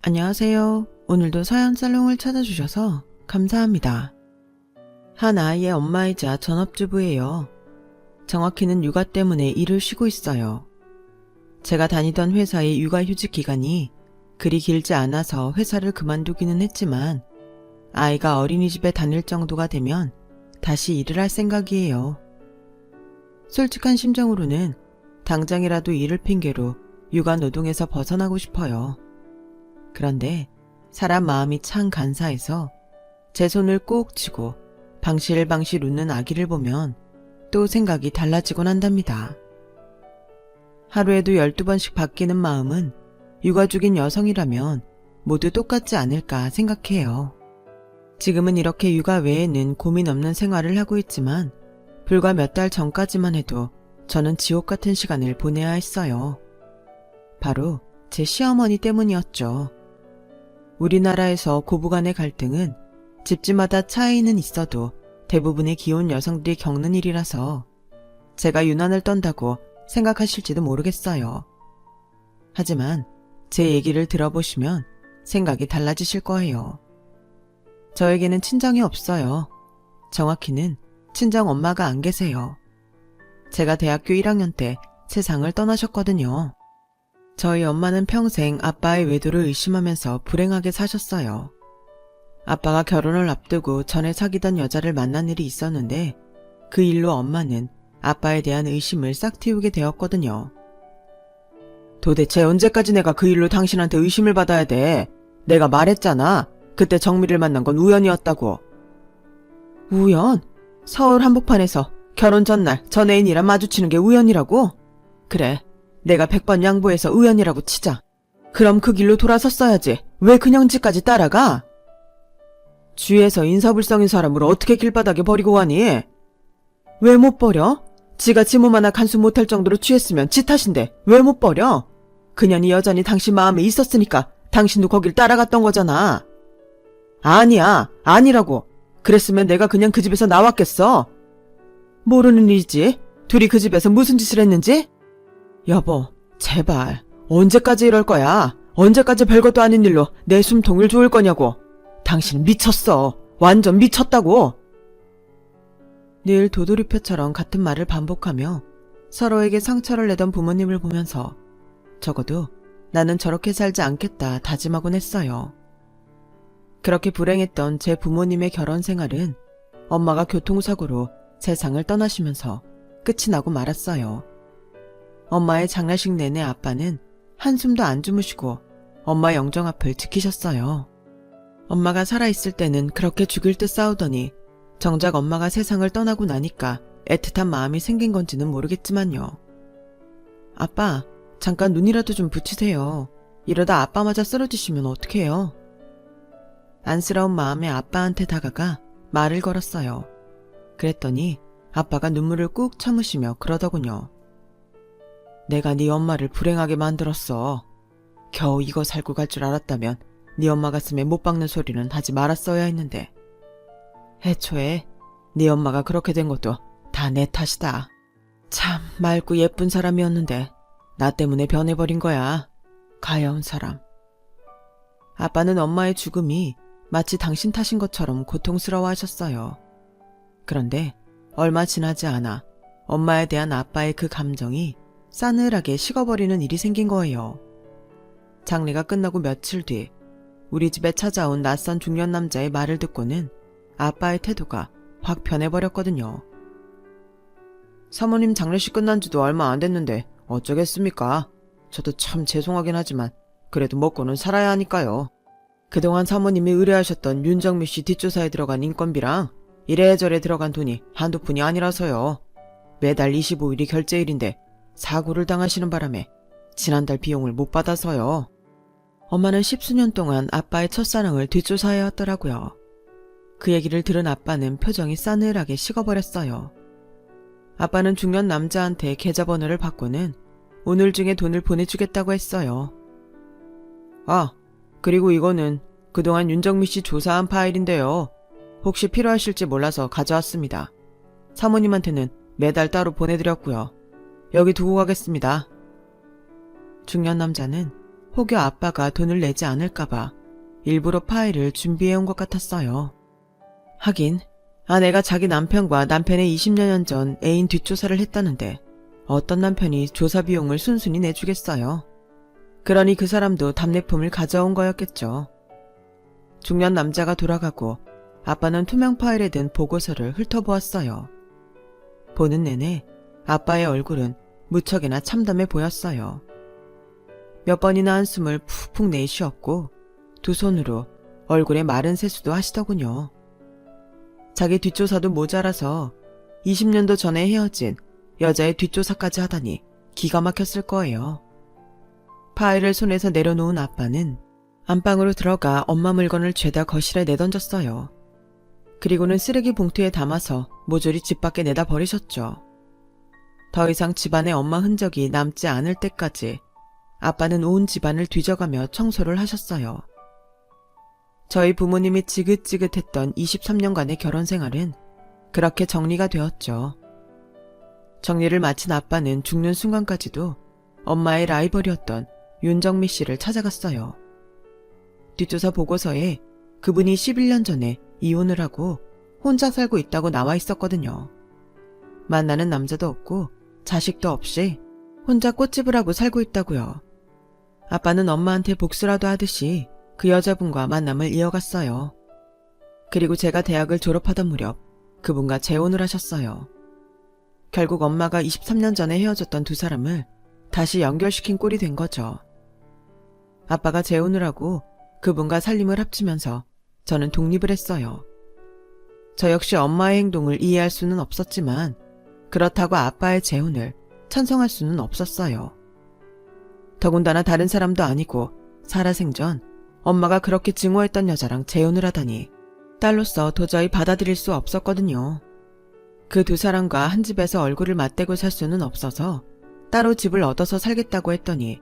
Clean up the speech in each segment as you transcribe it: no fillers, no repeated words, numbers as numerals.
안녕하세요. 오늘도 서연살롱을 찾아주셔서 감사합니다. 한 아이의 엄마이자 전업주부예요. 정확히는 육아 때문에 일을 쉬고 있어요. 제가 다니던 회사의 육아휴직 기간이 그리 길지 않아서 회사를 그만두기는 했지만 아이가 어린이집에 다닐 정도가 되면 다시 일을 할 생각이에요. 솔직한 심정으로는 당장이라도 일을 핑계로 육아 노동에서 벗어나고 싶어요. 그런데 사람 마음이 참 간사해서 제 손을 꼭 쥐고 방실방실 웃는 아기를 보면 또 생각이 달라지곤 한답니다. 하루에도 12번씩 바뀌는 마음은 육아 중인 여성이라면 모두 똑같지 않을까 생각해요. 지금은 이렇게 육아 외에는 고민 없는 생활을 하고 있지만 불과 몇 달 전까지만 해도 저는 지옥 같은 시간을 보내야 했어요. 바로 제 시어머니 때문이었죠. 우리나라에서 고부간의 갈등은 집집마다 차이는 있어도 대부분의 기혼 여성들이 겪는 일이라서 제가 유난을 떤다고 생각하실지도 모르겠어요. 하지만 제 얘기를 들어보시면 생각이 달라지실 거예요. 저에게는 친정이 없어요. 정확히는 친정 엄마가 안 계세요. 제가 대학교 1학년 때 세상을 떠나셨거든요. 저희 엄마는 평생 아빠의 외도를 의심하면서 불행하게 사셨어요. 아빠가 결혼을 앞두고 전에 사귀던 여자를 만난 일이 있었는데 그 일로 엄마는 아빠에 대한 의심을 싹 틔우게 되었거든요. 도대체 언제까지 내가 그 일로 당신한테 의심을 받아야 돼? 내가 말했잖아. 그때 정미를 만난 건 우연이었다고. 우연? 서울 한복판에서 결혼 전날 전 애인이랑 마주치는 게 우연이라고? 그래, 내가 100번 양보해서 우연이라고 치자. 그럼 그 길로 돌아섰어야지. 왜 그냥지까지 따라가? 주위에서 인사불성인 사람을 어떻게 길바닥에 버리고 가니? 왜 못 버려? 지가 지 몸 하나 간수 못할 정도로 취했으면 지 탓인데 왜 못 버려? 그년이 여전히 당신 마음에 있었으니까 당신도 거길 따라갔던 거잖아. 아니야, 아니라고. 그랬으면 내가 그냥 그 집에서 나왔겠어. 모르는 일이지. 둘이 그 집에서 무슨 짓을 했는지? 여보, 제발. 언제까지 이럴 거야? 언제까지 별것도 아닌 일로 내 숨통을 조을 거냐고. 당신 미쳤어. 완전 미쳤다고. 늘 도돌이표처럼 같은 말을 반복하며 서로에게 상처를 내던 부모님을 보면서 적어도 나는 저렇게 살지 않겠다 다짐하곤 했어요. 그렇게 불행했던 제 부모님의 결혼 생활은 엄마가 교통사고로 세상을 떠나시면서 끝이 나고 말았어요. 엄마의 장례식 내내 아빠는 한숨도 안 주무시고 엄마 영정 앞을 지키셨어요. 엄마가 살아있을 때는 그렇게 죽일 듯 싸우더니 정작 엄마가 세상을 떠나고 나니까 애틋한 마음이 생긴 건지는 모르겠지만요. 아빠, 잠깐 눈이라도 좀 붙이세요. 이러다 아빠마저 쓰러지시면 어떡해요? 안쓰러운 마음에 아빠한테 다가가 말을 걸었어요. 그랬더니 아빠가 눈물을 꾹 참으시며 그러더군요. 내가 네 엄마를 불행하게 만들었어. 겨우 이거 살고 갈 줄 알았다면 네 엄마 가슴에 못 박는 소리는 하지 말았어야 했는데. 애초에 네 엄마가 그렇게 된 것도 다 내 탓이다. 참 맑고 예쁜 사람이었는데 나 때문에 변해버린 거야. 가여운 사람. 아빠는 엄마의 죽음이 마치 당신 탓인 것처럼 고통스러워하셨어요. 그런데 얼마 지나지 않아 엄마에 대한 아빠의 그 감정이 싸늘하게 식어버리는 일이 생긴 거예요. 장례가 끝나고 며칠 뒤 우리 집에 찾아온 낯선 중년 남자의 말을 듣고는 아빠의 태도가 확 변해버렸거든요. 사모님 장례식 끝난 지도 얼마 안 됐는데 어쩌겠습니까? 저도 참 죄송하긴 하지만 그래도 먹고는 살아야 하니까요. 그동안 사모님이 의뢰하셨던 윤정미 씨 뒷조사에 들어간 인건비랑 이래저래 들어간 돈이 한두 푼이 아니라서요. 매달 25일이 결제일인데 사고를 당하시는 바람에 지난달 비용을 못 받아서요. 엄마는 10수년 동안 아빠의 첫사랑을 뒷조사해왔더라고요. 그 얘기를 들은 아빠는 표정이 싸늘하게 식어버렸어요. 아빠는 중년 남자한테 계좌번호를 받고는 오늘 중에 돈을 보내주겠다고 했어요. 아, 그리고 이거는 그동안 윤정미 씨 조사한 파일인데요. 혹시 필요하실지 몰라서 가져왔습니다. 사모님한테는 매달 따로 보내드렸고요. 여기 두고 가겠습니다. 중년 남자는 혹여 아빠가 돈을 내지 않을까봐 일부러 파일을 준비해온 것 같았어요. 하긴 아내가 자기 남편과 남편의 20년 전 애인 뒷조사를 했다는데 어떤 남편이 조사 비용을 순순히 내주겠어요. 그러니 그 사람도 답례품을 가져온 거였겠죠. 중년 남자가 돌아가고 아빠는 투명 파일에 든 보고서를 훑어보았어요. 보는 내내 아빠의 얼굴은 무척이나 참담해 보였어요. 몇 번이나 한숨을 푹푹 내쉬었고 두 손으로 얼굴에 마른 세수도 하시더군요. 자기 뒷조사도 모자라서 20년도 전에 헤어진 여자의 뒷조사까지 하다니 기가 막혔을 거예요. 파일을 손에서 내려놓은 아빠는 안방으로 들어가 엄마 물건을 죄다 거실에 내던졌어요. 그리고는 쓰레기 봉투에 담아서 모조리 집 밖에 내다 버리셨죠. 더 이상 집안에 엄마 흔적이 남지 않을 때까지 아빠는 온 집안을 뒤져가며 청소를 하셨어요. 저희 부모님이 지긋지긋했던 23년간의 결혼 생활은 그렇게 정리가 되었죠. 정리를 마친 아빠는 죽는 순간까지도 엄마의 라이벌이었던 윤정미 씨를 찾아갔어요. 뒷조사 보고서에 그분이 11년 전에 이혼을 하고 혼자 살고 있다고 나와 있었거든요. 만나는 남자도 없고 자식도 없이 혼자 꽃집을 하고 살고 있다고요. 아빠는 엄마한테 복수라도 하듯이 그 여자분과 만남을 이어갔어요. 그리고 제가 대학을 졸업하던 무렵 그분과 재혼을 하셨어요. 결국 엄마가 23년 전에 헤어졌던 두 사람을 다시 연결시킨 꼴이 된 거죠. 아빠가 재혼을 하고 그분과 살림을 합치면서 저는 독립을 했어요. 저 역시 엄마의 행동을 이해할 수는 없었지만 그렇다고 아빠의 재혼을 찬성할 수는 없었어요. 더군다나 다른 사람도 아니고 살아생전 엄마가 그렇게 증오했던 여자랑 재혼을 하다니 딸로서 도저히 받아들일 수 없었거든요. 그 두 사람과 한 집에서 얼굴을 맞대고 살 수는 없어서 따로 집을 얻어서 살겠다고 했더니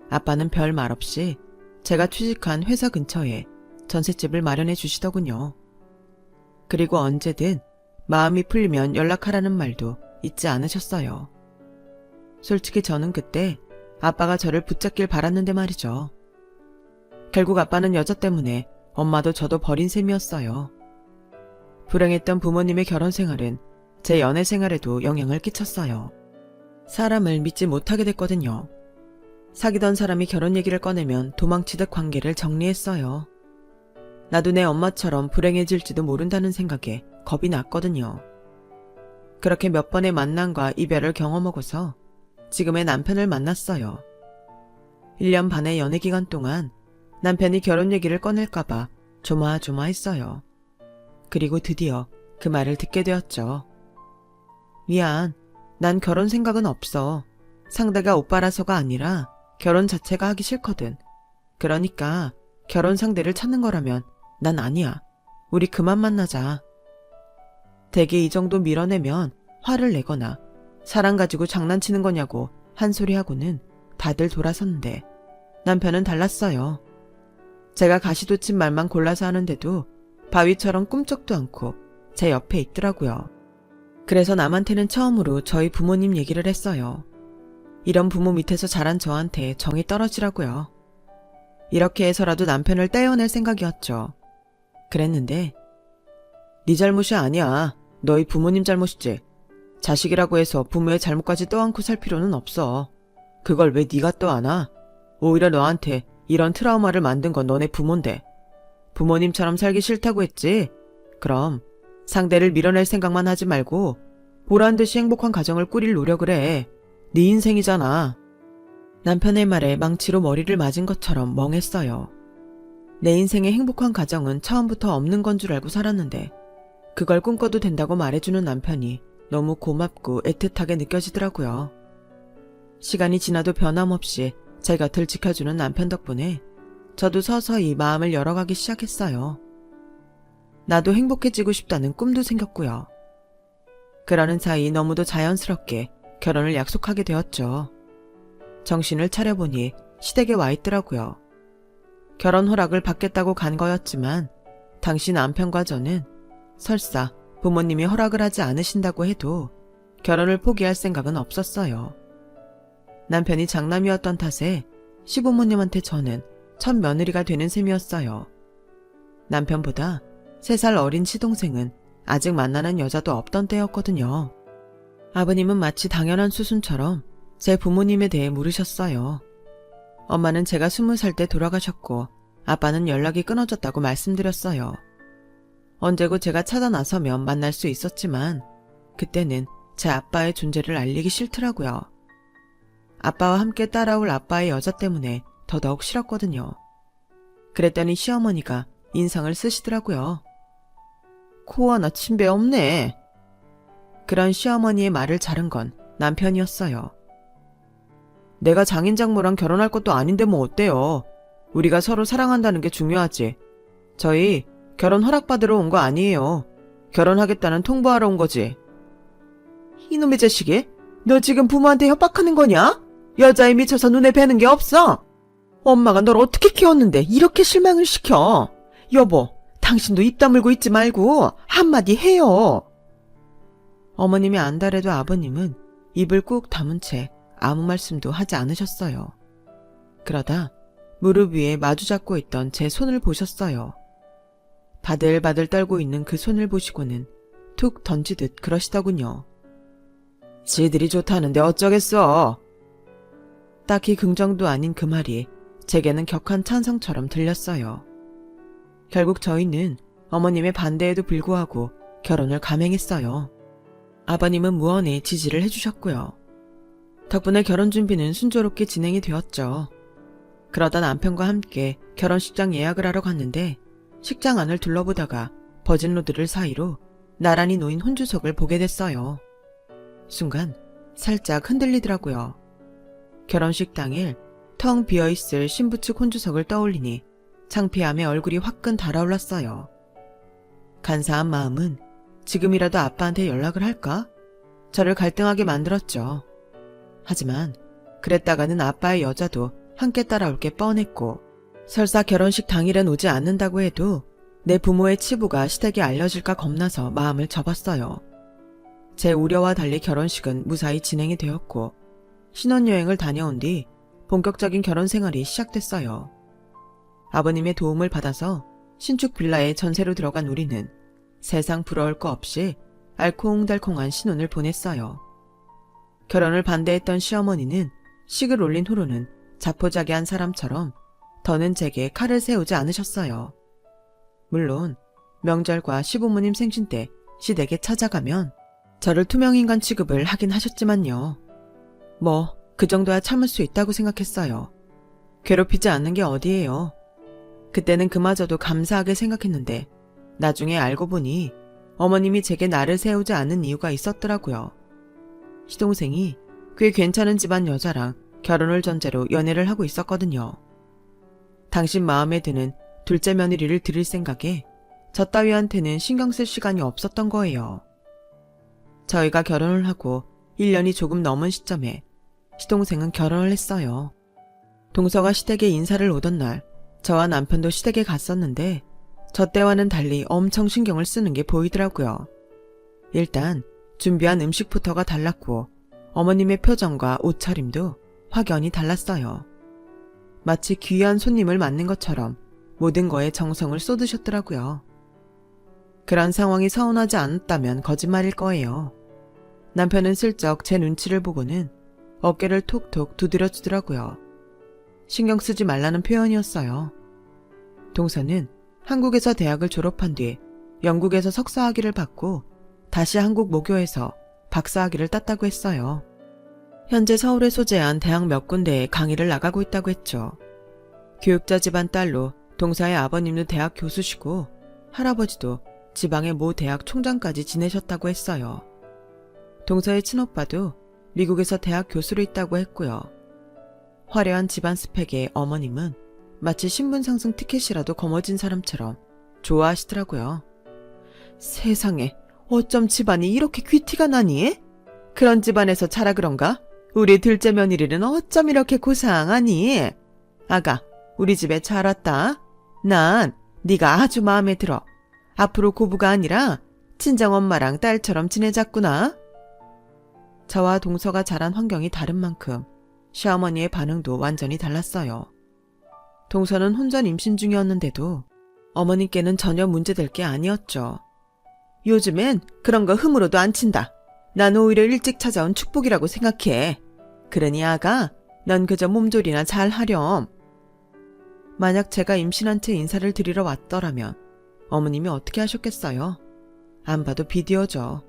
아빠는 별 말 없이 제가 취직한 회사 근처에 전셋집을 마련해 주시더군요. 그리고 언제든 마음이 풀리면 연락하라는 말도 잊지 않으셨어요. 솔직히 저는 그때 아빠가 저를 붙잡길 바랐는데 말이죠. 결국 아빠는 여자 때문에 엄마도 저도 버린 셈이었어요. 불행했던 부모님의 결혼 생활은 제 연애 생활에도 영향을 끼쳤어요. 사람을 믿지 못하게 됐거든요. 사귀던 사람이 결혼 얘기를 꺼내면 도망치듯 관계를 정리했어요. 나도 내 엄마처럼 불행해질지도 모른다는 생각에 겁이 났거든요. 그렇게 몇 번의 만남과 이별을 경험하고서 지금의 남편을 만났어요. 1년 반의 연애 기간 동안 남편이 결혼 얘기를 꺼낼까봐 조마조마했어요. 그리고 드디어 그 말을 듣게 되었죠. 미안, 난 결혼 생각은 없어. 상대가 오빠라서가 아니라 결혼 자체가 하기 싫거든. 그러니까 결혼 상대를 찾는 거라면 난 아니야. 우리 그만 만나자. 대개 이 정도 밀어내면 화를 내거나 사랑 가지고 장난치는 거냐고 한 소리 하고는 다들 돌아섰는데 남편은 달랐어요. 제가 가시돋친 말만 골라서 하는데도 바위처럼 꿈쩍도 않고 제 옆에 있더라고요. 그래서 남한테는 처음으로 저희 부모님 얘기를 했어요. 이런 부모 밑에서 자란 저한테 정이 떨어지라고요. 이렇게 해서라도 남편을 떼어낼 생각이었죠. 그랬는데 네 잘못이 아니야. 너희 부모님 잘못이지. 자식이라고 해서 부모의 잘못까지 떠안고 살 필요는 없어. 그걸 왜 네가 떠안아? 오히려 너한테 이런 트라우마를 만든 건 너네 부모인데. 부모님처럼 살기 싫다고 했지? 그럼 상대를 밀어낼 생각만 하지 말고 보란듯이 행복한 가정을 꾸릴 노력을 해. 네 인생이잖아. 남편의 말에 망치로 머리를 맞은 것처럼 멍했어요. 내 인생의 행복한 가정은 처음부터 없는 건 줄 알고 살았는데 그걸 꿈꿔도 된다고 말해주는 남편이 너무 고맙고 애틋하게 느껴지더라고요. 시간이 지나도 변함없이 제 곁을 지켜주는 남편 덕분에 저도 서서히 마음을 열어가기 시작했어요. 나도 행복해지고 싶다는 꿈도 생겼고요. 그러는 사이 너무도 자연스럽게 결혼을 약속하게 되었죠. 정신을 차려보니 시댁에 와 있더라고요. 결혼 허락을 받겠다고 간 거였지만 당시 남편과 저는 설사 부모님이 허락을 하지 않으신다고 해도 결혼을 포기할 생각은 없었어요. 남편이 장남이었던 탓에 시부모님한테 저는 첫 며느리가 되는 셈이었어요. 남편보다 3살 어린 시동생은 아직 만나는 여자도 없던 때였거든요. 아버님은 마치 당연한 수순처럼 제 부모님에 대해 물으셨어요. 엄마는 제가 20살 때 돌아가셨고 아빠는 연락이 끊어졌다고 말씀드렸어요. 언제고 제가 찾아 나서면 만날 수 있었지만 그때는 제 아빠의 존재를 알리기 싫더라고요. 아빠와 함께 따라올 아빠의 여자 때문에 더더욱 싫었거든요. 그랬더니 시어머니가 인상을 쓰시더라고요. 코 하나 침배 없네. 그런 시어머니의 말을 자른 건 남편이었어요. 내가 장인장모랑 결혼할 것도 아닌데 뭐 어때요. 우리가 서로 사랑한다는 게 중요하지. 저희 결혼 허락받으러 온 거 아니에요. 결혼하겠다는 통보하러 온 거지. 이놈의 자식이? 너 지금 부모한테 협박하는 거냐? 여자에 미쳐서 눈에 뵈는 게 없어. 엄마가 널 어떻게 키웠는데 이렇게 실망을 시켜. 여보, 당신도 입 다물고 있지 말고 한마디 해요. 어머님이 안달해도 아버님은 입을 꾹 다문 채 아무 말씀도 하지 않으셨어요. 그러다 무릎 위에 마주 잡고 있던 제 손을 보셨어요. 바들바들 떨고 있는 그 손을 보시고는 툭 던지듯 그러시더군요. 지들이 좋다는데 어쩌겠어. 딱히 긍정도 아닌 그 말이 제게는 격한 찬성처럼 들렸어요. 결국 저희는 어머님의 반대에도 불구하고 결혼을 감행했어요. 아버님은 무언에 지지를 해주셨고요. 덕분에 결혼 준비는 순조롭게 진행이 되었죠. 그러다 남편과 함께 결혼식장 예약을 하러 갔는데 식장 안을 둘러보다가 버진로드를 사이로 나란히 놓인 혼주석을 보게 됐어요. 순간 살짝 흔들리더라고요. 결혼식 당일 텅 비어있을 신부 측 혼주석을 떠올리니 창피함에 얼굴이 화끈 달아올랐어요. 간사한 마음은 지금이라도 아빠한테 연락을 할까? 저를 갈등하게 만들었죠. 하지만 그랬다가는 아빠의 여자도 함께 따라올 게 뻔했고 설사 결혼식 당일엔 오지 않는다고 해도 내 부모의 치부가 시댁에 알려질까 겁나서 마음을 접었어요. 제 우려와 달리 결혼식은 무사히 진행이 되었고 신혼여행을 다녀온 뒤 본격적인 결혼 생활이 시작됐어요. 아버님의 도움을 받아서 신축 빌라에 전세로 들어간 우리는 세상 부러울 거 없이 알콩달콩한 신혼을 보냈어요. 결혼을 반대했던 시어머니는 식을 올린 후로는 자포자기한 사람처럼 더는 제게 칼을 세우지 않으셨어요. 물론 명절과 시부모님 생신 때 시댁에 찾아가면 저를 투명인간 취급을 하긴 하셨지만요. 뭐 그 정도야 참을 수 있다고 생각했어요. 괴롭히지 않는 게 어디예요. 그때는 그마저도 감사하게 생각했는데 나중에 알고 보니 어머님이 제게 날을 세우지 않는 이유가 있었더라고요. 시동생이 꽤 괜찮은 집안 여자랑 결혼을 전제로 연애를 하고 있었거든요. 당신 마음에 드는 둘째 며느리를 들일 생각에 저 따위한테는 신경 쓸 시간이 없었던 거예요. 저희가 결혼을 하고 1년이 조금 넘은 시점에 시동생은 결혼을 했어요. 동서가 시댁에 인사를 오던 날 저와 남편도 시댁에 갔었는데 저 때와는 달리 엄청 신경을 쓰는 게 보이더라고요. 일단 준비한 음식부터가 달랐고 어머님의 표정과 옷차림도 확연히 달랐어요. 마치 귀한 손님을 맞는 것처럼 모든 거에 정성을 쏟으셨더라고요. 그런 상황이 서운하지 않았다면 거짓말일 거예요. 남편은 슬쩍 제 눈치를 보고는 어깨를 톡톡 두드려 주더라고요. 신경 쓰지 말라는 표현이었어요. 동서는 한국에서 대학을 졸업한 뒤 영국에서 석사학위를 받고 다시 한국 모교에서 박사학위를 땄다고 했어요. 현재 서울에 소재한 대학 몇 군데에 강의를 나가고 있다고 했죠. 교육자 집안 딸로 동서의 아버님도 대학 교수시고 할아버지도 지방의 모 대학 총장까지 지내셨다고 했어요. 동서의 친오빠도 미국에서 대학 교수로 있다고 했고요. 화려한 집안 스펙의 어머님은 마치 신분 상승 티켓이라도 거머쥔 사람처럼 좋아하시더라고요. 세상에, 어쩜 집안이 이렇게 귀티가 나니? 그런 집안에서 자라 그런가? 우리 둘째 며느리는 어쩜 이렇게 고상하니? 아가, 우리 집에 잘 왔다. 난 네가 아주 마음에 들어. 앞으로 고부가 아니라 친정엄마랑 딸처럼 지내자꾸나. 저와 동서가 자란 환경이 다른 만큼 시어머니의 반응도 완전히 달랐어요. 동서는 혼전 임신 중이었는데도 어머님께는 전혀 문제될 게 아니었죠. 요즘엔 그런 거 흠으로도 안 친다. 난 오히려 일찍 찾아온 축복이라고 생각해. 그러니 아가, 넌 그저 몸조리나 잘 하렴. 만약 제가 임신한 채 인사를 드리러 왔더라면 어머님이 어떻게 하셨겠어요? 안 봐도 비디오죠.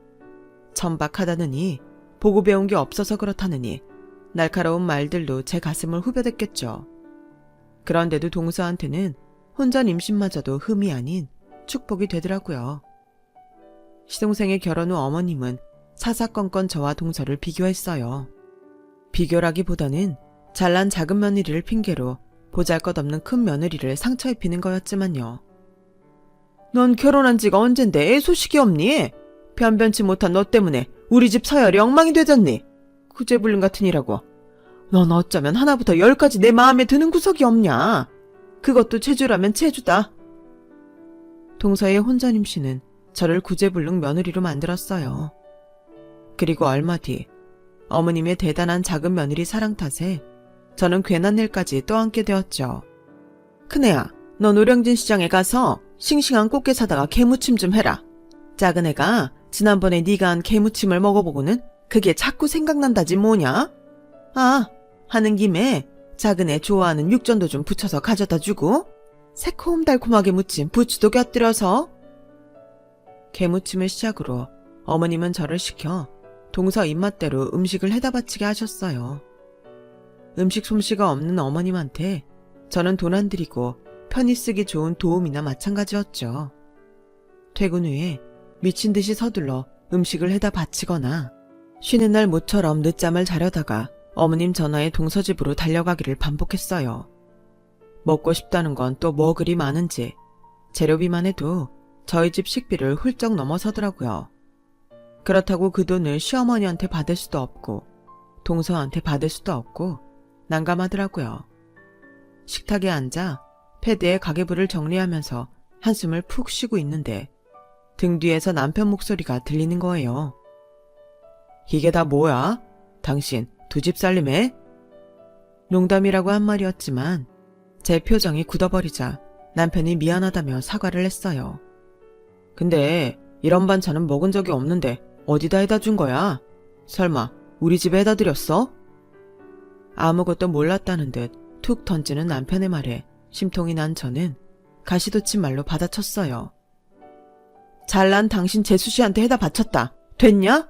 천박하다느니, 보고 배운 게 없어서 그렇다느니 날카로운 말들로 제 가슴을 후벼댔겠죠. 그런데도 동서한테는 혼전 임신마저도 흠이 아닌 축복이 되더라고요. 시동생의 결혼 후 어머님은 사사건건 저와 동서를 비교했어요. 비교라기보다는 잘난 작은 며느리를 핑계로 보잘것없는 큰 며느리를 상처 입히는 거였지만요. 넌 결혼한 지가 언젠데 애 소식이 없니? 변변치 못한 너 때문에 우리 집 서열이 엉망이 되졌니? 구제불능 같은 이라고. 넌 어쩌면 하나부터 10까지 내 마음에 드는 구석이 없냐? 그것도 체주라면 체주다. 동서의 혼전 임신은 저를 구제불능 며느리로 만들었어요. 그리고 얼마 뒤 어머님의 대단한 작은 며느리 사랑 탓에 저는 괜한 일까지 떠안게 되었죠. 큰애야, 너 노량진 시장에 가서 싱싱한 꽃게 사다가 게무침 좀 해라. 작은 애가 지난번에 네가 한 게무침을 먹어보고는 그게 자꾸 생각난다지 뭐냐? 아, 하는 김에 작은 애 좋아하는 육전도 좀 부쳐서 가져다 주고 새콤달콤하게 무침 부추도 곁들여서. 게무침을 시작으로 어머님은 저를 시켜 동서 입맛대로 음식을 해다 바치게 하셨어요. 음식 솜씨가 없는 어머님한테 저는 돈 안 들이고 편히 쓰기 좋은 도움이나 마찬가지였죠. 퇴근 후에 미친 듯이 서둘러 음식을 해다 바치거나 쉬는 날 모처럼 늦잠을 자려다가 어머님 전화에 동서 집으로 달려가기를 반복했어요. 먹고 싶다는 건 또 뭐 그리 많은지 재료비만 해도 저희 집 식비를 훌쩍 넘어서더라고요. 그렇다고 그 돈을 시어머니한테 받을 수도 없고 동서한테 받을 수도 없고 난감하더라고요. 식탁에 앉아 패드에 가계부를 정리하면서 한숨을 푹 쉬고 있는데 등 뒤에서 남편 목소리가 들리는 거예요. 이게 다 뭐야? 당신 두 집 살림해? 농담이라고 한 말이었지만 제 표정이 굳어버리자 남편이 미안하다며 사과를 했어요. 근데 이런 반찬은 먹은 적이 없는데 어디다 해다 준 거야? 설마 우리 집에 해다 드렸어? 아무것도 몰랐다는 듯 툭 던지는 남편의 말에 심통이 난 저는 가시돋친 말로 받아쳤어요. 잘난 당신 재수씨한테 해다 바쳤다. 됐냐?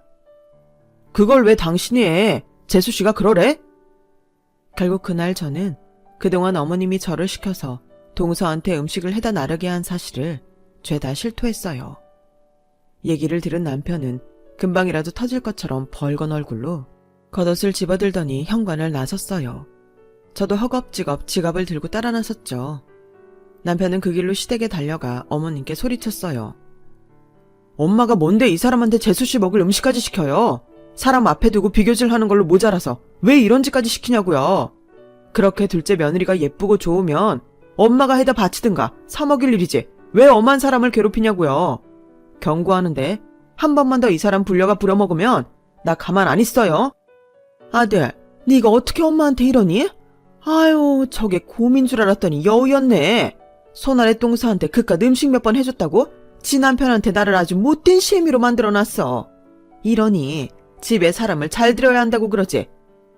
그걸 왜 당신이 해? 재수씨가 그러래? 결국 그날 저는 그동안 어머님이 저를 시켜서 동서한테 음식을 해다 나르게 한 사실을 죄다 실토했어요. 얘기를 들은 남편은 금방이라도 터질 것처럼 벌건 얼굴로 겉옷을 집어들더니 현관을 나섰어요. 저도 허겁지겁 지갑을 들고 따라 나섰죠. 남편은 그 길로 시댁에 달려가 어머님께 소리쳤어요. 엄마가 뭔데 이 사람한테 재수씨 먹을 음식까지 시켜요? 사람 앞에 두고 비교질하는 걸로 모자라서 왜 이런 짓까지 시키냐고요. 그렇게 둘째 며느리가 예쁘고 좋으면 엄마가 해다 바치든가 사 먹일 일이지 왜 엄한 사람을 괴롭히냐고요. 경고하는데 한 번만 더 이 사람 불려가 부려먹으면 나 가만 안 있어요. 아들, 네가 어떻게 엄마한테 이러니? 아유, 저게 곰인 줄 알았더니 여우였네. 손아래 똥사한테 그깟 음식 몇 번 해줬다고 지 남편한테 나를 아주 못된 시애미로 만들어놨어. 이러니 집에 사람을 잘 들여야 한다고 그러지.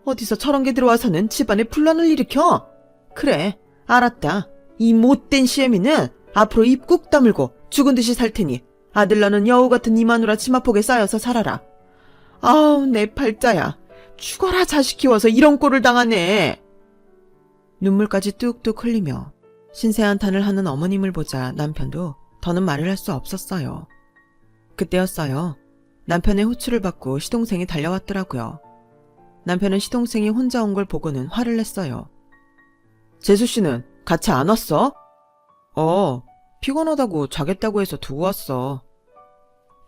어디서 저런 게 들어와서는 집안에 분란을 일으켜? 그래, 알았다. 이 못된 시애미는 앞으로 입 꾹 다물고 죽은 듯이 살 테니 아들 너는 여우 같은 이 마누라 치마폭에 쌓여서 살아라. 아우, 내 팔자야. 죽어라 자식 키워서 이런 꼴을 당하네. 눈물까지 뚝뚝 흘리며 신세한탄을 하는 어머님을 보자 남편도 더는 말을 할 수 없었어요. 그때였어요. 남편의 호출을 받고 시동생이 달려왔더라고요. 남편은 시동생이 혼자 온 걸 보고는 화를 냈어요. 재수씨는 같이 안 왔어? 피곤하다고 자겠다고 해서 두고 왔어.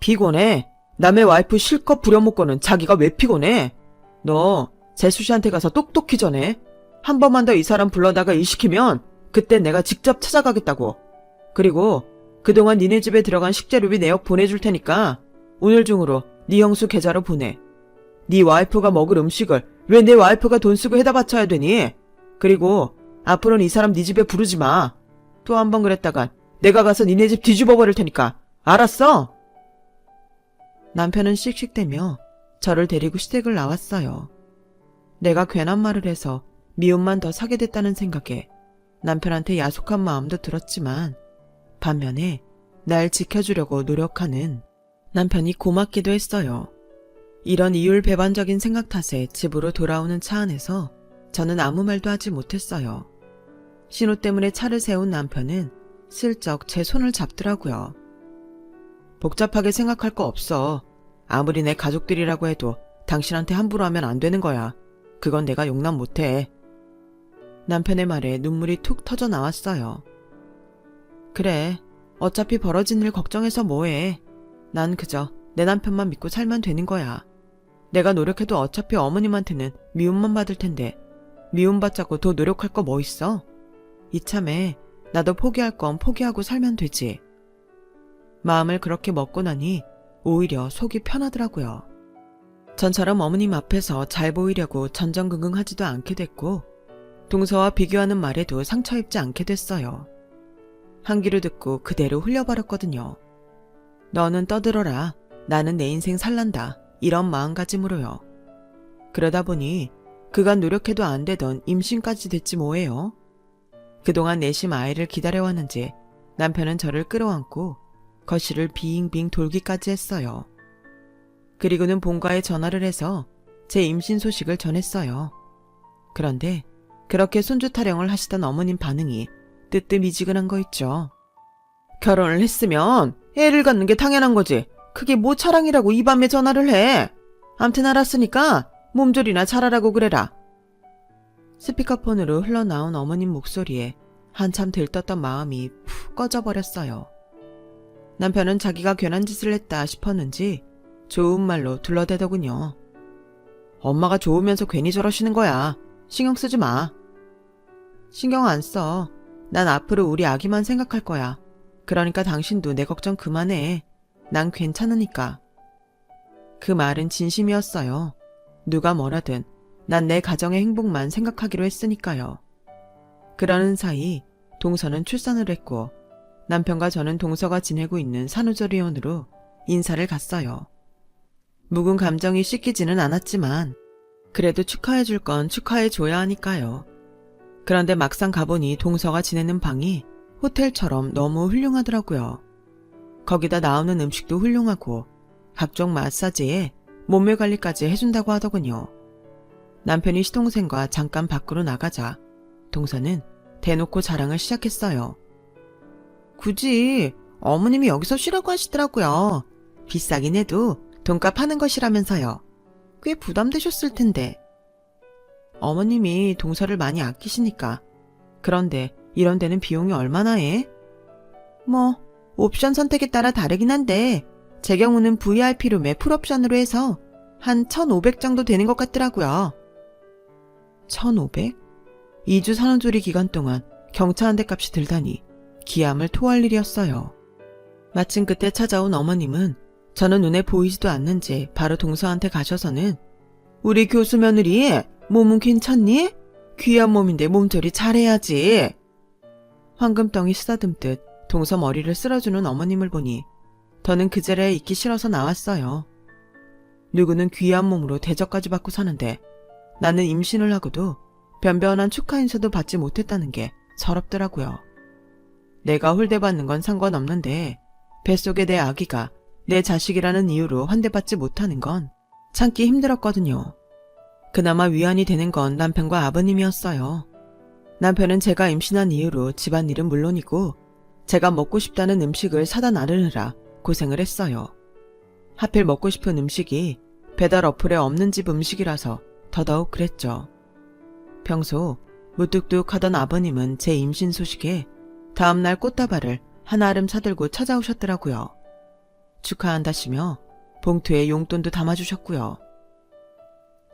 피곤해? 남의 와이프 실컷 부려먹고는 자기가 왜 피곤해? 너 재수씨한테 가서 똑똑히 전해. 한 번만 더 이 사람 불러다가 일 시키면 그때 내가 직접 찾아가겠다고. 그리고 그동안 니네 집에 들어간 식재료비 내역 보내줄 테니까 오늘 중으로 네 형수 계좌로 보내. 네 와이프가 먹을 음식을 왜 내 와이프가 돈 쓰고 해다 바쳐야 되니? 그리고 앞으로는 이 사람 네 집에 부르지 마. 또 한 번 그랬다간 내가 가서 니네 집 뒤집어 버릴 테니까. 알았어? 남편은 씩씩대며 저를 데리고 시댁을 나왔어요. 내가 괜한 말을 해서 미움만 더 사게 됐다는 생각에 남편한테 야속한 마음도 들었지만 반면에 날 지켜주려고 노력하는 남편이 고맙기도 했어요. 이런 이율배반적인 생각 탓에 집으로 돌아오는 차 안에서 저는 아무 말도 하지 못했어요. 신호 때문에 차를 세운 남편은 슬쩍 제 손을 잡더라고요. 복잡하게 생각할 거 없어. 아무리 내 가족들이라고 해도 당신한테 함부로 하면 안 되는 거야. 그건 내가 용납 못해. 남편의 말에 눈물이 툭 터져 나왔어요. 그래, 어차피 벌어진 일 걱정해서 뭐해. 난 그저 내 남편만 믿고 살면 되는 거야. 내가 노력해도 어차피 어머님한테는 미움만 받을 텐데 미움받자고 더 노력할 거 뭐 있어? 이참에 나도 포기할 건 포기하고 살면 되지. 마음을 그렇게 먹고 나니 오히려 속이 편하더라고요. 전처럼 어머님 앞에서 잘 보이려고 전전긍긍하지도 않게 됐고 동서와 비교하는 말에도 상처 입지 않게 됐어요. 한 귀로 듣고 그대로 흘려버렸거든요. 너는 떠들어라. 나는 내 인생 살란다. 이런 마음가짐으로요. 그러다 보니 그간 노력해도 안 되던 임신까지 됐지 뭐예요. 그동안 내심 아이를 기다려왔는지 남편은 저를 끌어안고 거실을 빙빙 돌기까지 했어요. 그리고는 본가에 전화를 해서 제 임신 소식을 전했어요. 그런데 그렇게 손주 타령을 하시던 어머님 반응이 뜨뜻미지근한 거 있죠. 결혼을 했으면 애를 갖는 게 당연한 거지. 그게 뭐 자랑이라고 이 밤에 전화를 해. 암튼 알았으니까 몸조리나 잘하라고 그래라. 스피커폰으로 흘러나온 어머님 목소리에 한참 들떴던 마음이 푹 꺼져버렸어요. 남편은 자기가 괜한 짓을 했다 싶었는지 좋은 말로 둘러대더군요. 엄마가 좋으면서 괜히 저러시는 거야. 신경 쓰지 마. 신경 안 써. 난 앞으로 우리 아기만 생각할 거야. 그러니까 당신도 내 걱정 그만해. 난 괜찮으니까. 그 말은 진심이었어요. 누가 뭐라든 난 내 가정의 행복만 생각하기로 했으니까요. 그러는 사이 동서는 출산을 했고 남편과 저는 동서가 지내고 있는 산후조리원으로 인사를 갔어요. 묵은 감정이 씻기지는 않았지만 그래도 축하해줄 건 축하해줘야 하니까요. 그런데 막상 가보니 동서가 지내는 방이 호텔처럼 너무 훌륭하더라고요. 거기다 나오는 음식도 훌륭하고 각종 마사지에 몸매 관리까지 해준다고 하더군요. 남편이 시동생과 잠깐 밖으로 나가자 동서는 대놓고 자랑을 시작했어요. 굳이 어머님이 여기서 쉬라고 하시더라고요. 비싸긴 해도 돈값 하는 것이라면서요. 꽤 부담되셨을 텐데. 어머님이 동서를 많이 아끼시니까. 그런데 이런 데는 비용이 얼마나 해? 뭐 옵션 선택에 따라 다르긴 한데 제 경우는 VIP룸에 풀옵션으로 해서 한 1,500 정도 되는 것 같더라고요. 1,500? 2주 산후조리 기간 동안 경차 한 대 값이 들다니 기함을 토할 일이었어요. 마침 그때 찾아온 어머님은 저는 눈에 보이지도 않는지 바로 동서한테 가셔서는 우리 교수 며느리 몸은 괜찮니? 귀한 몸인데 몸조리 잘해야지. 황금덩이 쓰다듬듯 동서 머리를 쓸어주는 어머님을 보니 더는 그 자리에 있기 싫어서 나왔어요. 누구는 귀한 몸으로 대접까지 받고 사는데 나는 임신을 하고도 변변한 축하 인사도 받지 못했다는 게 서럽더라고요. 내가 홀대받는 건 상관없는데 뱃속에 내 아기가 내 자식이라는 이유로 환대받지 못하는 건 참기 힘들었거든요. 그나마 위안이 되는 건 남편과 아버님이었어요. 남편은 제가 임신한 이유로 집안일은 물론이고 제가 먹고 싶다는 음식을 사다 나르느라 고생을 했어요. 하필 먹고 싶은 음식이 배달 어플에 없는 집 음식이라서 더더욱 그랬죠. 평소 무뚝뚝하던 아버님은 제 임신 소식에 다음날 꽃다발을 한아름 사들고 찾아오셨더라고요. 축하한다시며 봉투에 용돈도 담아주셨고요.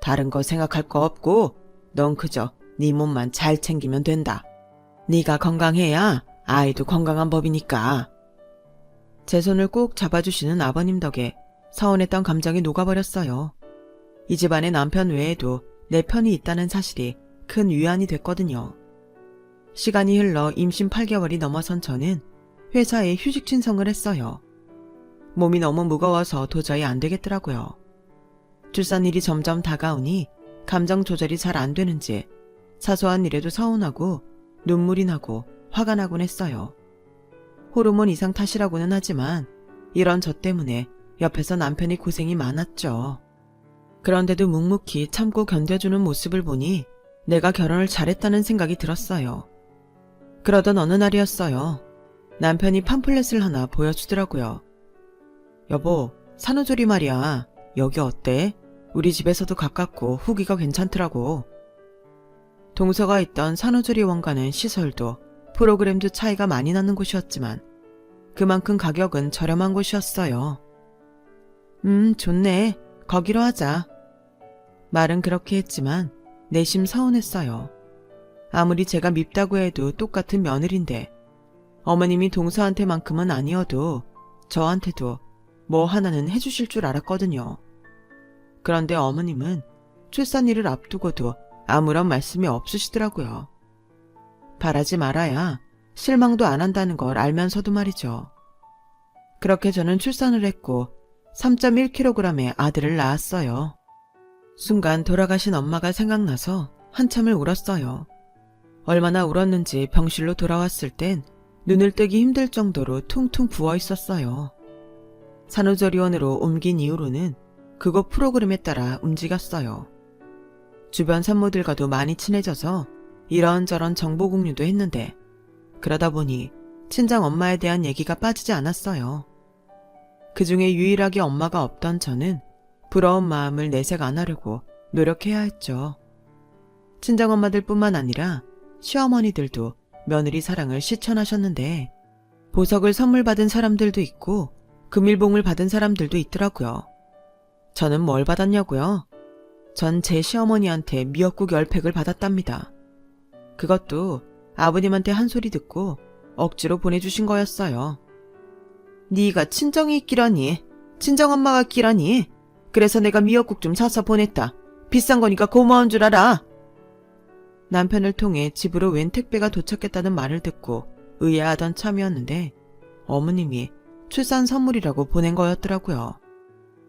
다른 거 생각할 거 없고 넌 그저 네 몸만 잘 챙기면 된다. 네가 건강해야 아이도 건강한 법이니까. 제 손을 꼭 잡아주시는 아버님 덕에 서운했던 감정이 녹아버렸어요. 이 집안에 남편 외에도 내 편이 있다는 사실이 큰 위안이 됐거든요. 시간이 흘러 임신 8개월이 넘어선 저는 회사에 휴직 신청을 했어요. 몸이 너무 무거워서 도저히 안 되겠더라고요. 출산일이 점점 다가오니 감정 조절이 잘 안 되는지 사소한 일에도 서운하고 눈물이 나고 화가 나곤 했어요. 호르몬 이상 탓이라고는 하지만 이런 저 때문에 옆에서 남편이 고생이 많았죠. 그런데도 묵묵히 참고 견뎌주는 모습을 보니 내가 결혼을 잘했다는 생각이 들었어요. 그러던 어느 날이었어요. 남편이 팜플렛을 하나 보여주더라고요. 여보, 산후조리 말이야. 여기 어때? 우리 집에서도 가깝고 후기가 괜찮더라고. 동서가 있던 산후조리원과는 시설도 프로그램도 차이가 많이 나는 곳이었지만 그만큼 가격은 저렴한 곳이었어요. 좋네. 거기로 하자. 말은 그렇게 했지만 내심 서운했어요. 아무리 제가 밉다고 해도 똑같은 며느리인데 어머님이 동서한테만큼은 아니어도 저한테도 뭐 하나는 해주실 줄 알았거든요. 그런데 어머님은 출산일을 앞두고도 아무런 말씀이 없으시더라고요. 바라지 말아야 실망도 안 한다는 걸 알면서도 말이죠. 그렇게 저는 출산을 했고 3.1kg의 아들을 낳았어요. 순간 돌아가신 엄마가 생각나서 한참을 울었어요. 얼마나 울었는지 병실로 돌아왔을 땐 눈을 뜨기 힘들 정도로 퉁퉁 부어 있었어요. 산후조리원으로 옮긴 이후로는 그곳 프로그램에 따라 움직였어요. 주변 산모들과도 많이 친해져서 이런저런 정보 공유도 했는데 그러다 보니 친정 엄마에 대한 얘기가 빠지지 않았어요. 그중에 유일하게 엄마가 없던 저는 부러운 마음을 내색 안 하려고 노력해야 했죠. 친정엄마들 뿐만 아니라 시어머니들도 며느리 사랑을 실천하셨는데 보석을 선물 받은 사람들도 있고 금일봉을 받은 사람들도 있더라고요. 저는 뭘 받았냐고요? 전 제 시어머니한테 미역국 10팩을 받았답니다. 그것도 아버님한테 한 소리 듣고 억지로 보내주신 거였어요. 네가 친정이 있기라니, 친정엄마가 있기라니, 그래서 내가 미역국 좀 사서 보냈다. 비싼 거니까 고마운 줄 알아. 남편을 통해 집으로 웬 택배가 도착했다는 말을 듣고 의아하던 참이었는데 어머님이 출산 선물이라고 보낸 거였더라고요.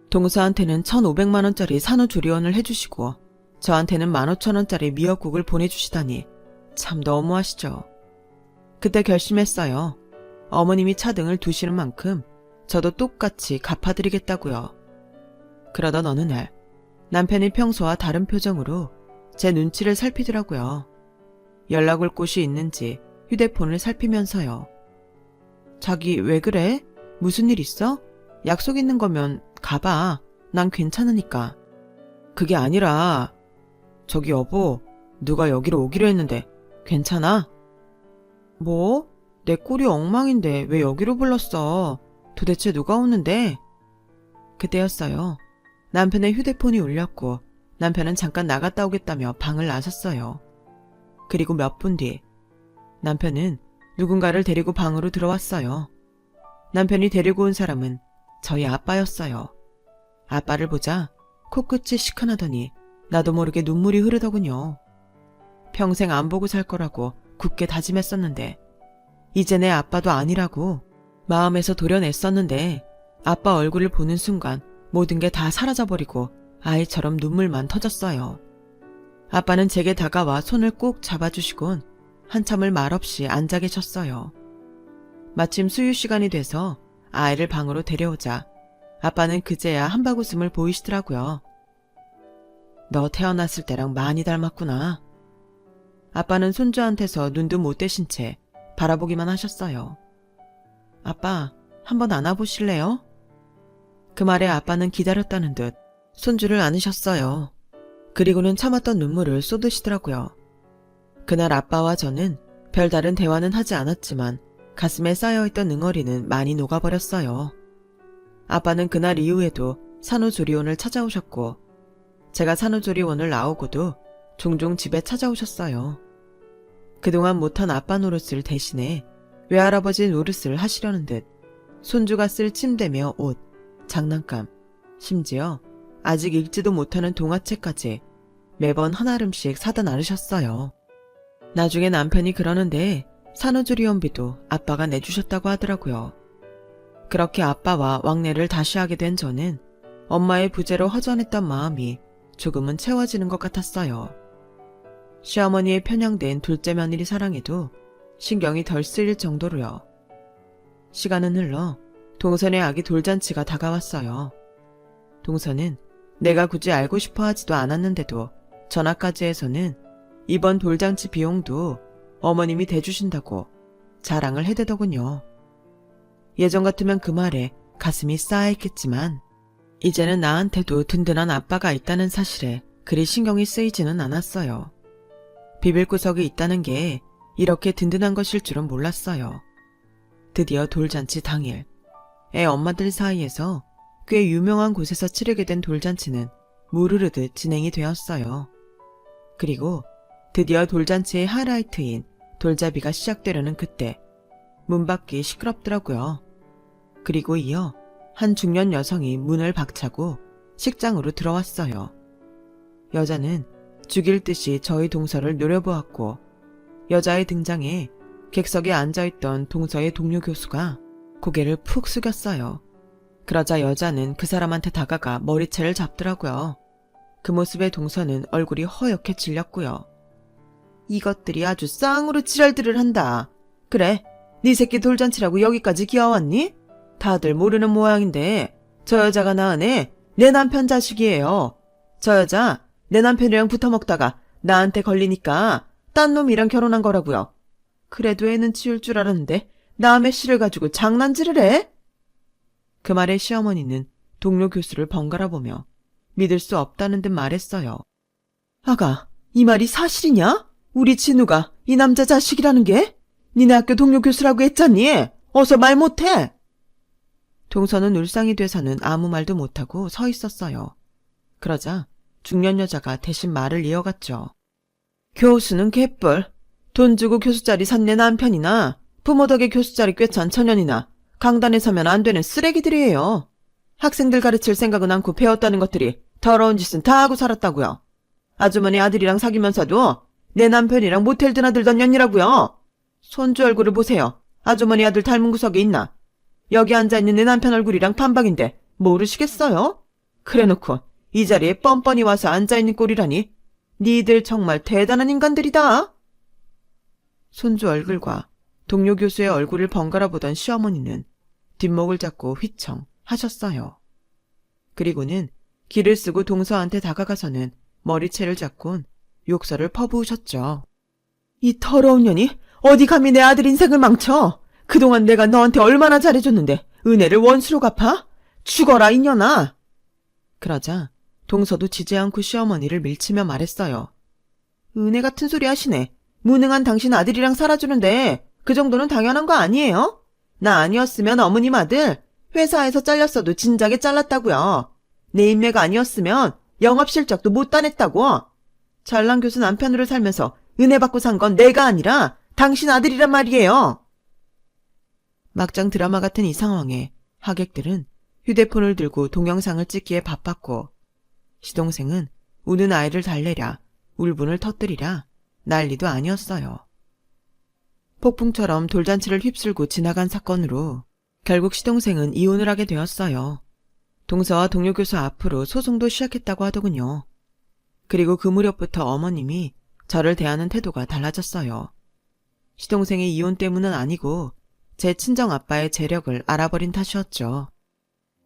동서한테는 1,500만 원짜리 산후조리원을 해주시고 저한테는 15,000원짜리 미역국을 보내주시다니 참 너무하시죠. 그때 결심했어요. 어머님이 차등을 두시는 만큼 저도 똑같이 갚아드리겠다고요. 그러던 어느 날 남편이 평소와 다른 표정으로 제 눈치를 살피더라고요. 연락 올 곳이 있는지 휴대폰을 살피면서요. 자기 왜 그래? 무슨 일 있어? 약속 있는 거면 가봐. 난 괜찮으니까. 그게 아니라 저기 여보, 누가 여기로 오기로 했는데 괜찮아? 뭐? 내 꼴이 엉망인데 왜 여기로 불렀어? 도대체 누가 오는데? 그때였어요. 남편의 휴대폰이 울렸고 남편은 잠깐 나갔다 오겠다며 방을 나섰어요. 그리고 몇 분 뒤 남편은 누군가를 데리고 방으로 들어왔어요. 남편이 데리고 온 사람은 저희 아빠였어요. 아빠를 보자 코끝이 시큰하더니 나도 모르게 눈물이 흐르더군요. 평생 안 보고 살 거라고 굳게 다짐했었는데 이제 내 아빠도 아니라고 마음에서 도려냈었는데 아빠 얼굴을 보는 순간 모든 게 다 사라져버리고 아이처럼 눈물만 터졌어요. 아빠는 제게 다가와 손을 꼭 잡아주시곤 한참을 말없이 앉아 계셨어요. 마침 수유 시간이 돼서 아이를 방으로 데려오자 아빠는 그제야 한바구음을 보이시더라고요. 너 태어났을 때랑 많이 닮았구나. 아빠는 손주한테서 눈도 못 떼신 채 바라보기만 하셨어요. 아빠, 한번 안아보실래요? 그 말에 아빠는 기다렸다는 듯 손주를 안으셨어요. 그리고는 참았던 눈물을 쏟으시더라고요. 그날 아빠와 저는 별다른 대화는 하지 않았지만 가슴에 쌓여있던 응어리는 많이 녹아버렸어요. 아빠는 그날 이후에도 산후조리원을 찾아오셨고 제가 산후조리원을 나오고도 종종 집에 찾아오셨어요. 그동안 못한 아빠 노릇을 대신해 외할아버지 노릇을 하시려는 듯 손주가 쓸 침대며 옷, 장난감, 심지어 아직 읽지도 못하는 동화책까지 매번 한 알음씩 사다 나르셨어요. 나중에 남편이 그러는데 산후조리원비도 아빠가 내주셨다고 하더라고요. 그렇게 아빠와 왕래를 다시 하게 된 저는 엄마의 부재로 허전했던 마음이 조금은 채워지는 것 같았어요. 시어머니의 편향된 둘째 며느리 사랑에도 신경이 덜 쓰일 정도로요. 시간은 흘러 동선의 아기 돌잔치가 다가왔어요. 동선은 내가 굳이 알고 싶어 하지도 않았는데도 전화까지 해서는 이번 돌잔치 비용도 어머님이 대주신다고 자랑을 해대더군요. 예전 같으면 그 말에 가슴이 싸했겠지만 이제는 나한테도 든든한 아빠가 있다는 사실에 그리 신경이 쓰이지는 않았어요. 비빌 구석이 있다는 게 이렇게 든든한 것일 줄은 몰랐어요. 드디어 돌잔치 당일, 애 엄마들 사이에서 꽤 유명한 곳에서 치르게 된 돌잔치는 무르르듯 진행이 되었어요. 그리고 드디어 돌잔치의 하이라이트인 돌잡이가 시작되려는 그때 문 밖이 시끄럽더라고요. 그리고 이어 한 중년 여성이 문을 박차고 식장으로 들어왔어요. 여자는 죽일 듯이 저희 동서를 노려보았고 여자의 등장에 객석에 앉아있던 동서의 동료 교수가 고개를 푹 숙였어요. 그러자 여자는 그 사람한테 다가가 머리채를 잡더라고요. 그 모습에 동서는 얼굴이 허옇게 질렸고요. 이것들이 아주 쌍으로 지랄들을 한다. 그래, 네 새끼 돌잔치라고 여기까지 기어왔니? 다들 모르는 모양인데 저 여자가 낳은 애 내 남편 자식이에요. 저 여자 내 남편이랑 붙어먹다가 나한테 걸리니까 딴 놈이랑 결혼한 거라고요. 그래도 애는 치울 줄 알았는데 남의 씨를 가지고 장난질을 해? 그 말에 시어머니는 동료 교수를 번갈아 보며 믿을 수 없다는 듯 말했어요. 아가, 이 말이 사실이냐? 우리 진우가 이 남자 자식이라는 게? 니네 학교 동료 교수라고 했잖니? 어서 말 못해! 동서는 울상이 돼서는 아무 말도 못하고 서 있었어요. 그러자 중년 여자가 대신 말을 이어갔죠. 교수는 개뿔. 돈 주고 교수 자리 산 내 남편이나 부모 덕에 교수 자리 꿰찬 처년이나 강단에 서면 안 되는 쓰레기들이에요. 학생들 가르칠 생각은 않고 배웠다는 것들이 더러운 짓은 다 하고 살았다고요. 아주머니 아들이랑 사귀면서도 내 남편이랑 모텔 드나들던 년이라고요. 손주 얼굴을 보세요. 아주머니 아들 닮은 구석에 있나? 여기 앉아있는 내 남편 얼굴이랑 반박인데 모르시겠어요? 그래놓고 이 자리에 뻔뻔히 와서 앉아있는 꼴이라니. 니들 정말 대단한 인간들이다. 손주 얼굴과 동료 교수의 얼굴을 번갈아 보던 시어머니는 뒷목을 잡고 휘청 하셨어요. 그리고는 기를 쓰고 동서한테 다가가서는 머리채를 잡곤 욕설을 퍼부으셨죠. 이 더러운 년이 어디 감히 내 아들 인생을 망쳐. 그동안 내가 너한테 얼마나 잘해줬는데 은혜를 원수로 갚아? 죽어라 이년아. 그러자 동서도 지지 않고 시어머니를 밀치며 말했어요. 은혜 같은 소리 하시네. 무능한 당신 아들이랑 살아주는데 그 정도는 당연한 거 아니에요? 나 아니었으면 어머님 아들 회사에서 잘렸어도 진작에 잘랐다고요. 내 인맥 아니었으면 영업 실적도 못 따냈다고. 잘난 교수 남편으로 살면서 은혜 받고 산 건 내가 아니라 당신 아들이란 말이에요. 막장 드라마 같은 이 상황에 하객들은 휴대폰을 들고 동영상을 찍기에 바빴고 시동생은 우는 아이를 달래랴 울분을 터뜨리랴 난리도 아니었어요. 폭풍처럼 돌잔치를 휩쓸고 지나간 사건으로 결국 시동생은 이혼을 하게 되었어요. 동서와 동료 교수 앞으로 소송도 시작했다고 하더군요. 그리고 그 무렵부터 어머님이 저를 대하는 태도가 달라졌어요. 시동생의 이혼 때문은 아니고 제 친정 아빠의 재력을 알아버린 탓이었죠.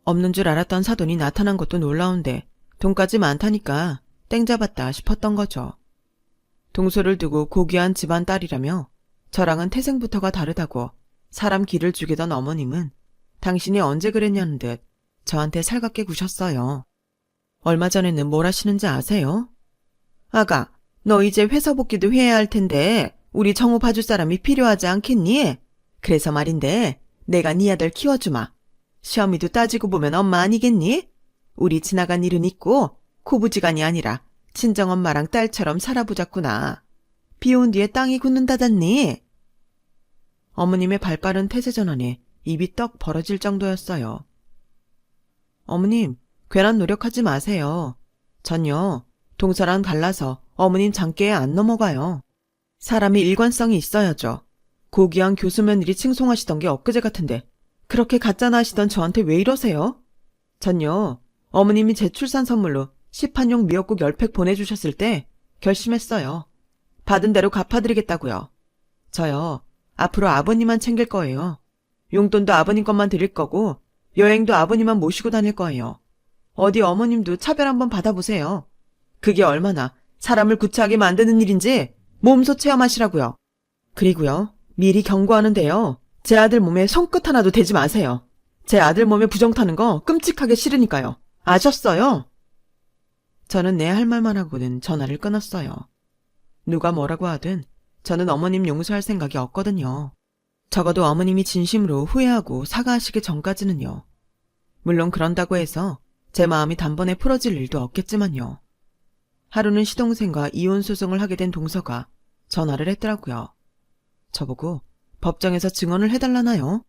없는 줄 알았던 사돈이 나타난 것도 놀라운데 돈까지 많다니까 땡 잡았다 싶었던 거죠. 동서를 두고 고귀한 집안 딸이라며 저랑은 태생부터가 다르다고 사람 기를 죽이던 어머님은 당신이 언제 그랬냐는 듯 저한테 살갑게 구셨어요. 얼마 전에는 뭘 하시는지 아세요? 아가, 너 이제 회사 복귀도 해야 할 텐데 우리 정우 봐줄 사람이 필요하지 않겠니? 그래서 말인데 내가 네 아들 키워주마. 시어미도 따지고 보면 엄마 아니겠니? 우리 지나간 일은 있고 고부지간이 아니라 친정엄마랑 딸처럼 살아보자꾸나. 비 온 뒤에 땅이 굳는다잖니. 어머님의 발빠른 태세 전환에 입이 떡 벌어질 정도였어요. 어머님, 괜한 노력하지 마세요. 전요, 동서랑 달라서 어머님 장께에 안 넘어가요. 사람이 일관성이 있어야죠. 고귀한 교수 며느리 칭송하시던 게 엊그제 같은데 그렇게 가짜나 하시던 저한테 왜 이러세요? 전요, 어머님이 제 출산 선물로 시판용 미역국 10팩 보내주셨을 때 결심했어요. 받은 대로 갚아드리겠다고요. 저요, 앞으로 아버님만 챙길 거예요. 용돈도 아버님 것만 드릴 거고 여행도 아버님만 모시고 다닐 거예요. 어디 어머님도 차별 한번 받아보세요. 그게 얼마나 사람을 구차하게 만드는 일인지 몸소 체험하시라고요. 그리고요, 미리 경고하는데요. 제 아들 몸에 손끝 하나도 대지 마세요. 제 아들 몸에 부정 타는 거 끔찍하게 싫으니까요. 아셨어요? 저는 내 할 말만 하고는 전화를 끊었어요. 누가 뭐라고 하든 저는 어머님 용서할 생각이 없거든요. 적어도 어머님이 진심으로 후회하고 사과하시기 전까지는요. 물론 그런다고 해서 제 마음이 단번에 풀어질 일도 없겠지만요. 하루는 시동생과 이혼 소송을 하게 된 동서가 전화를 했더라고요. 저보고 법정에서 증언을 해달라나요?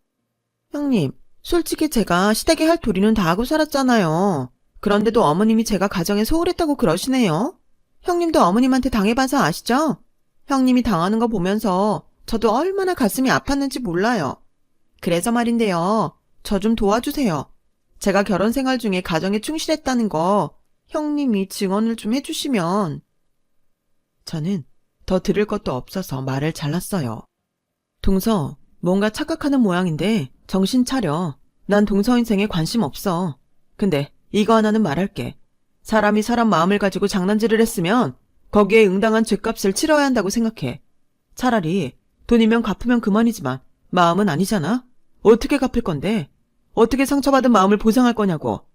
형님, 솔직히 제가 시댁에 할 도리는 다 하고 살았잖아요. 그런데도 어머님이 제가 가정에 소홀했다고 그러시네요. 형님도 어머님한테 당해봐서 아시죠? 형님이 당하는 거 보면서 저도 얼마나 가슴이 아팠는지 몰라요. 그래서 말인데요. 저 좀 도와주세요. 제가 결혼 생활 중에 가정에 충실했다는 거 형님이 증언을 좀 해주시면. 저는 더 들을 것도 없어서 말을 잘랐어요. 동서, 뭔가 착각하는 모양인데 정신 차려. 난 동서 인생에 관심 없어. 근데 이거 하나는 말할게. 사람이 사람 마음을 가지고 장난질을 했으면 거기에 응당한 죗값을 치러야 한다고 생각해. 차라리 돈이면 갚으면 그만이지만 마음은 아니잖아? 어떻게 갚을 건데? 어떻게 상처받은 마음을 보상할 거냐고.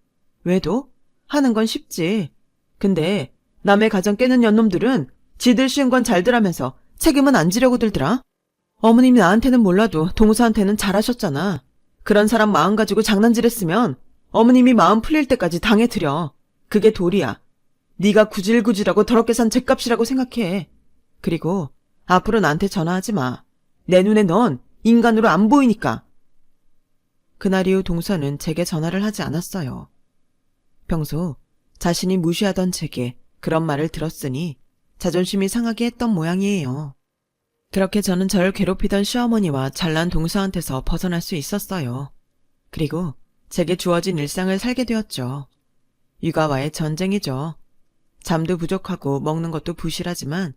외도? 하는 건 쉽지. 근데 남의 가정 깨는 년놈들은 지들 쉬운 건 잘들 하면서 책임은 안 지려고 들더라. 어머님이 나한테는 몰라도 동서한테는 잘하셨잖아. 그런 사람 마음 가지고 장난질했으면 어머님이 마음 풀릴 때까지 당해드려. 그게 도리야. 네가 구질구질하고 더럽게 산 죗값이라고 생각해. 그리고 앞으로 나한테 전화하지 마. 내 눈에 넌 인간으로 안 보이니까. 그날 이후 동서는 제게 전화를 하지 않았어요. 평소 자신이 무시하던 제게 그런 말을 들었으니 자존심이 상하게 했던 모양이에요. 그렇게 저는 저를 괴롭히던 시어머니와 잘난 동서한테서 벗어날 수 있었어요. 그리고 제게 주어진 일상을 살게 되었죠. 육아와의 전쟁이죠. 잠도 부족하고 먹는 것도 부실하지만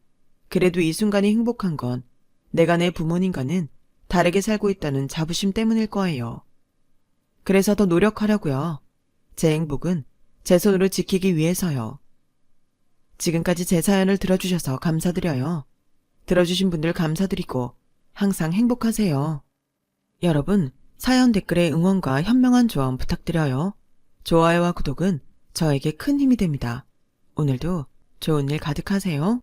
그래도 이 순간이 행복한 건 내가 내 부모님과는 다르게 살고 있다는 자부심 때문일 거예요. 그래서 더 노력하려고요. 제 행복은 제 손으로 지키기 위해서요. 지금까지 제 사연을 들어주셔서 감사드려요. 들어주신 분들 감사드리고 항상 행복하세요. 여러분, 사연 댓글에 응원과 현명한 조언 부탁드려요. 좋아요와 구독은 저에게 큰 힘이 됩니다. 오늘도 좋은 일 가득하세요.